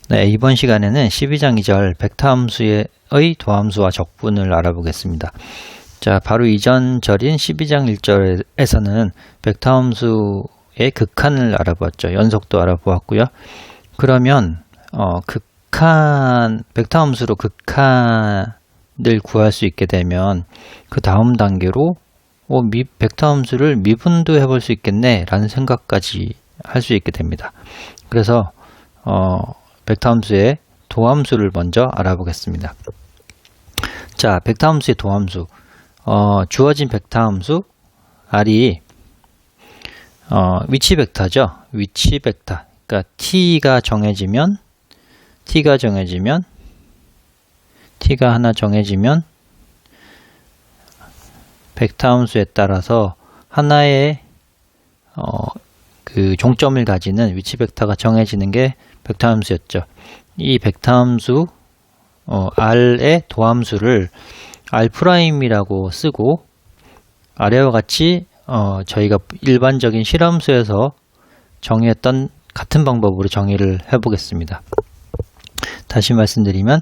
네, 이번 시간에는 12장 2절 벡터 함수의 도함수와 적분을 알아보겠습니다. 자, 바로 이전 절인 12장 1절에서는 벡터 함수의 극한을 알아보았죠. 연속도 알아보았고요. 그러면 벡터 함수로 극한을 구할 수 있게 되면 그 다음 단계로 벡터 함수를 미분도 해볼 수 있겠네 라는 생각까지 할 수 있게 됩니다. 그래서 벡터 함수의 도함수를 먼저 알아보겠습니다. 자, 벡터 함수의 도함수. 주어진 벡터 함수 R이 위치 벡터죠. 위치 벡터. 그러니까 T가 하나 정해지면 벡터 함수에 따라서 하나의 그 종점을 가지는 위치 벡터가 정해지는 게 벡터 함수였죠. 이 벡터 함수 R의 도함수를 R'이라고 쓰고 아래와 같이 저희가 일반적인 실함수에서 정의했던 같은 방법으로 정의를 해보겠습니다. 다시 말씀드리면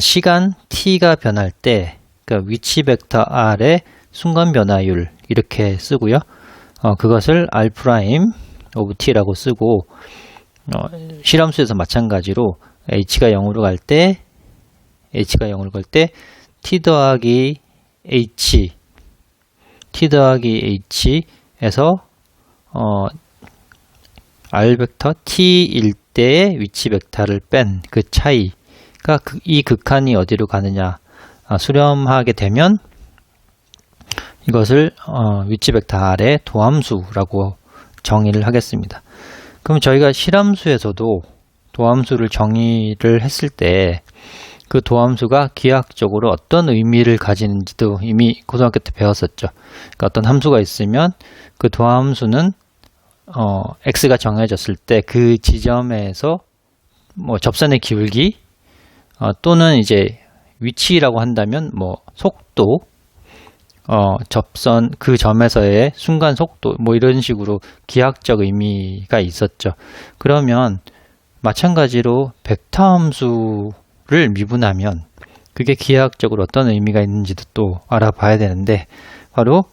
시간 t가 변할 때 그러니까 위치 벡터 R의 순간 변화율 이렇게 쓰고요. 그것을 R' of t라고 쓰고 실함수에서 마찬가지로 h가 0으로 갈 때 t 더하기 h에서 r 벡터 t일 때의 위치 벡터를 뺀 그 차이가 이 극한이 어디로 가느냐 수렴하게 되면 이것을 위치 벡터 R의 도함수라고 정의를 하겠습니다. 그럼 저희가 실함수에서도 도함수를 정의를 했을 때 그 도함수가 기하학적으로 어떤 의미를 가지는지도 이미 고등학교 때 배웠었죠. 그러니까 어떤 함수가 있으면 그 도함수는 x가 정해졌을 때 그 지점에서 접선의 기울기 또는 이제 위치라고 한다면 속도 접선 그 점에서의 순간 속도 이런 식으로 기하학적 의미가 있었죠. 그러면 마찬가지로 벡터 함수를 미분하면 그게 기하학적으로 어떤 의미가 있는지도 또 알아봐야 되는데 바로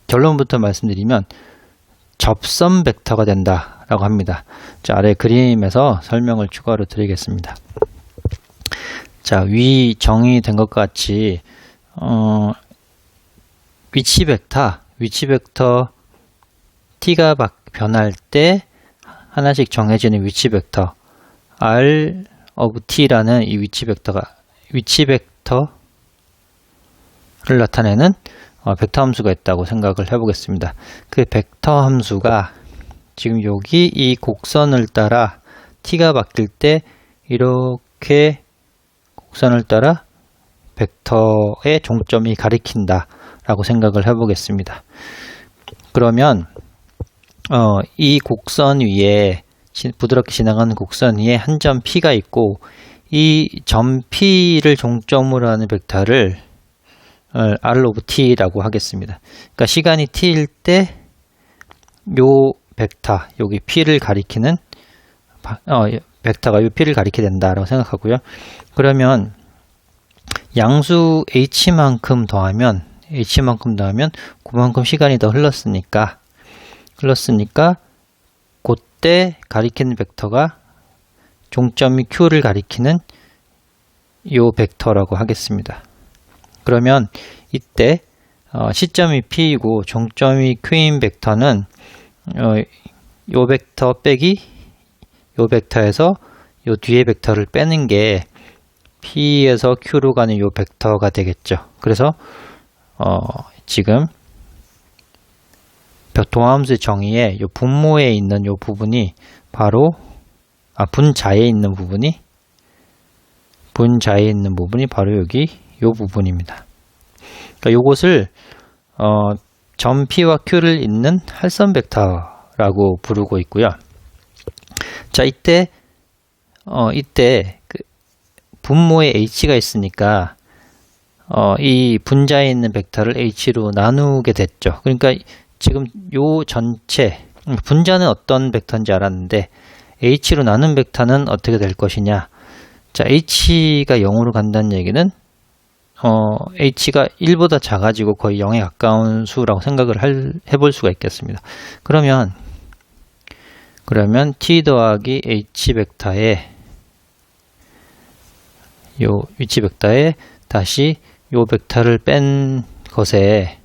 결론부터 말씀드리면 접선 벡터가 된다라고 합니다. 자, 아래 그림에서 설명을 추가로 드리겠습니다. 자, 위 정의된 것과 같이 위치 벡터 t가 변할 때 하나씩 정해지는 위치 벡터 R of t라는 이 위치 벡터를 나타내는 벡터 함수가 있다고 생각을 해보겠습니다. 그 벡터 함수가 지금 여기 이 곡선을 따라 t가 바뀔 때 이렇게 곡선을 따라 벡터의 종점이 가리킨다 라고 생각을 해보겠습니다. 그러면 이 곡선 위에 부드럽게 지나가는 곡선 위에 한 점 P가 있고 이 점 P를 종점으로 하는 벡터를 R of T라고 하겠습니다. 그러니까 시간이 T일 때 요 벡터, 여기 P를 가리키는 벡터가 요 P를 가리키게 된다라고 생각하고요. 그러면 양수 h만큼 더하면 그만큼 시간이 더 흘렀으니까 그때 가리키는 벡터가 종점이 Q를 가리키는 요 벡터라고 하겠습니다. 그러면 이때 시점이 P이고 종점이 Q인 벡터는 요 벡터 빼기 요 벡터에서 요 뒤에 벡터를 빼는 게 P에서 Q로 가는 요 벡터가 되겠죠. 그래서 지금 도함수 정의의 요 분모에 있는 요 부분이 바로 분자에 있는 부분이 바로 여기 요 부분입니다. 그러니까 요것을 점 P와 Q를 잇는 할선 벡터라고 부르고 있고요. 자, 이때 그 분모에 h가 있으니까 이 분자에 있는 벡터를 h로 나누게 됐죠. 그러니까 지금 요 전체 분자는 어떤 벡터인지 알았는데 h로 나눈 벡터는 어떻게 될 것이냐. 자, h가 0으로 간다는 얘기는 h가 1보다 작아지고 거의 0에 가까운 수라고 생각을 해볼 수가 있겠습니다. 그러면 t 더하기 h 벡터에 요 위치 벡터에 다시 요 벡터를 뺀 것에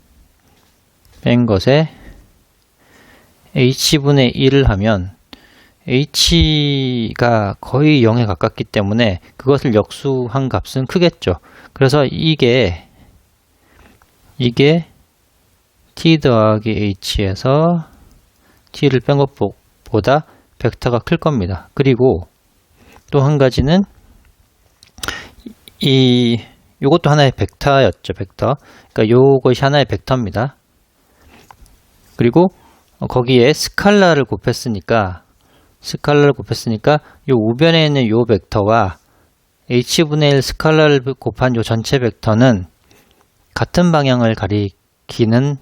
h분의 1을 하면 h가 거의 0에 가깝기 때문에 그것을 역수한 값은 크겠죠. 그래서 이게 t 더하기 h에서 t를 뺀 것보다 벡터가 클 겁니다. 그리고 또 한 가지는 요것도 하나의 벡터였죠. 벡터. 그러니까 요것이 하나의 벡터입니다. 그리고 거기에 스칼라를 곱했으니까 요 우변에 있는 요 벡터와 h분의 1 스칼라를 곱한 요 전체 벡터는 같은 방향을 가리키는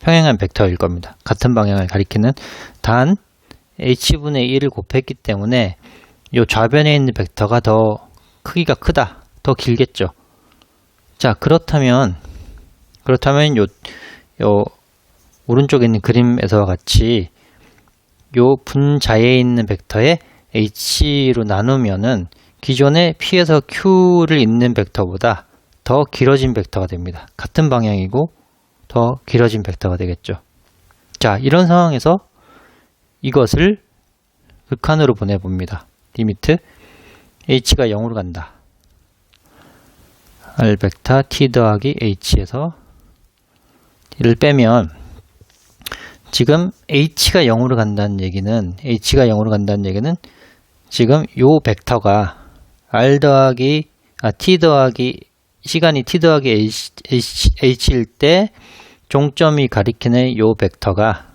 평행한 벡터일 겁니다. 같은 방향을 가리키는 단 h분의 1을 곱했기 때문에 요 좌변에 있는 벡터가 더 크기가 크다. 더 길겠죠. 자, 그렇다면 요 오른쪽에 있는 그림에서와 같이 요 분자에 있는 벡터에 h로 나누면은 기존의 p에서 q를 잇는 벡터보다 더 길어진 벡터가 됩니다. 같은 방향이고 더 길어진 벡터가 되겠죠. 자, 이런 상황에서 이것을 극한으로 보내봅니다. 리미트 h가 0으로 간다. R 벡터 t 더하기 h에서 t를 빼면 지금 h가 0으로 간다는 얘기는 지금 요 벡터가 시간이 t 더하기 h일 때 종점이 가리키는 요 벡터가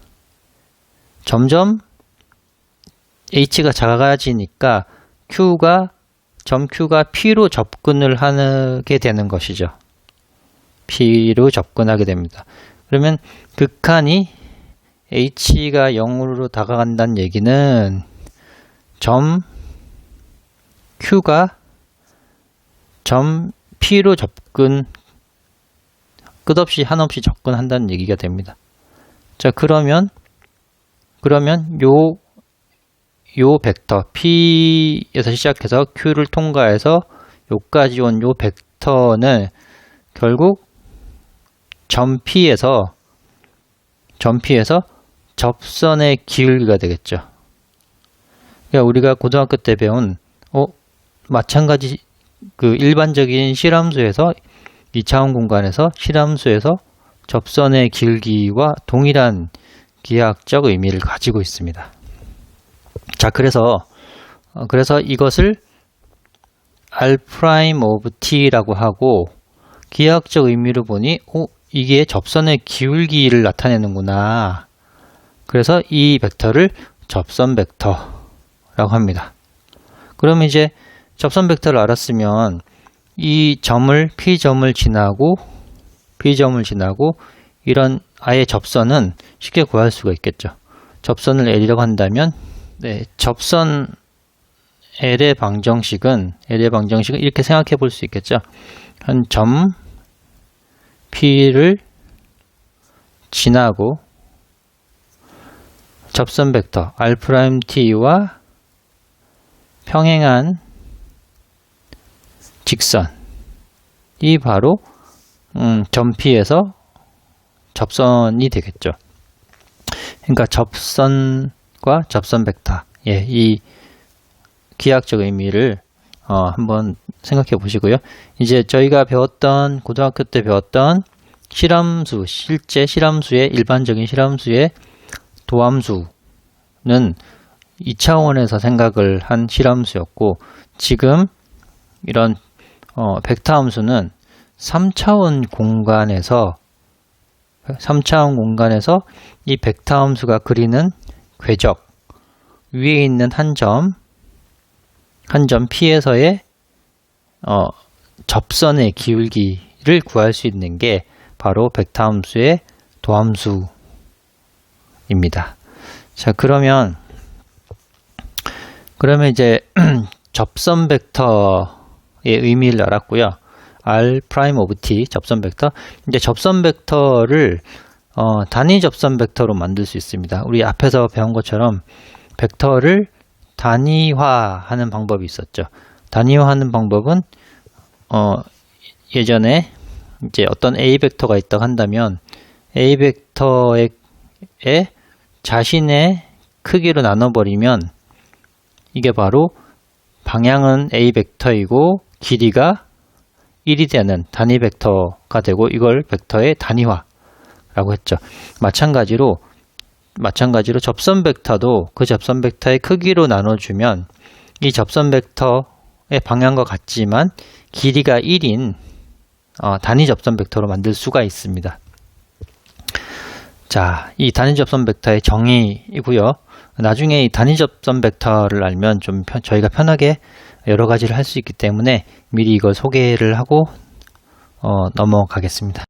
점점 h가 작아지니까 점 q가 p로 접근을 하게 되는 것이죠. p로 접근하게 됩니다. 그러면 극한이 h가 0으로 다가간다는 얘기는 점 q가 점 p로 끝없이 한없이 접근한다는 얘기가 됩니다. 자, 그러면 요 벡터 p에서 시작해서 q를 통과해서 요까지 온 요 벡터는 결국 점 P에서 접선의 기울기가 되겠죠. 그러니까 우리가 고등학교 때 배운 마찬가지 그 일반적인 실함수에서 2차원 공간에서 실함수에서 접선의 기울기와 동일한 기하학적 의미를 가지고 있습니다. 자, 그래서 이것을 R' of t라고 하고 기하학적 의미로 보니 이게 접선의 기울기를 나타내는구나. 그래서 이 벡터를 접선 벡터라고 합니다. 그럼 이제 접선 벡터를 알았으면 이 점을 P점을 지나고 이런 아예 접선은 쉽게 구할 수가 있겠죠. 접선을 L이라고 한다면 접선 L의 방정식은 이렇게 생각해 볼 수 있겠죠. 한 점 P를 지나고 접선 벡터 R'T와 평행한 직선이 바로 점 P에서 접선이 되겠죠. 그러니까 접선과 접선 벡터, 이 기하학적 의미를 한번 생각해 보시고요. 이제 저희가 고등학교 때 배웠던 실제 실함수의 일반적인 실함수의 도함수는 2차원에서 생각을 한 실함수였고, 지금 이런 벡터 함수는 3차원 공간에서 이 벡터 함수가 그리는 궤적 위에 있는 한 점 P에서의 접선의 기울기를 구할 수 있는 게 바로 벡터 함수의 도함수입니다. 자, 그러면 그러면 이제 접선 벡터의 의미를 알았고요. R 프라임 오브 t 접선 벡터. 이제 접선 벡터를 단위 접선 벡터로 만들 수 있습니다. 우리 앞에서 배운 것처럼 벡터를 단위화하는 방법이 있었죠. 단위화하는 방법은 예전에 이제 어떤 A 벡터가 있다고 한다면 A 벡터의 자신의 크기로 나눠버리면 이게 바로 방향은 A 벡터이고 길이가 1이 되는 단위 벡터가 되고 이걸 벡터의 단위화라고 했죠. 마찬가지로 접선 벡터도 그 접선 벡터의 크기로 나눠주면 이 접선 벡터의 방향과 같지만 길이가 1인 단위 접선 벡터로 만들 수가 있습니다. 자, 이 단위 접선 벡터의 정의이고요. 나중에 이 단위 접선 벡터를 알면 좀 저희가 편하게 여러 가지를 할 수 있기 때문에 미리 이걸 소개를 하고 넘어가겠습니다.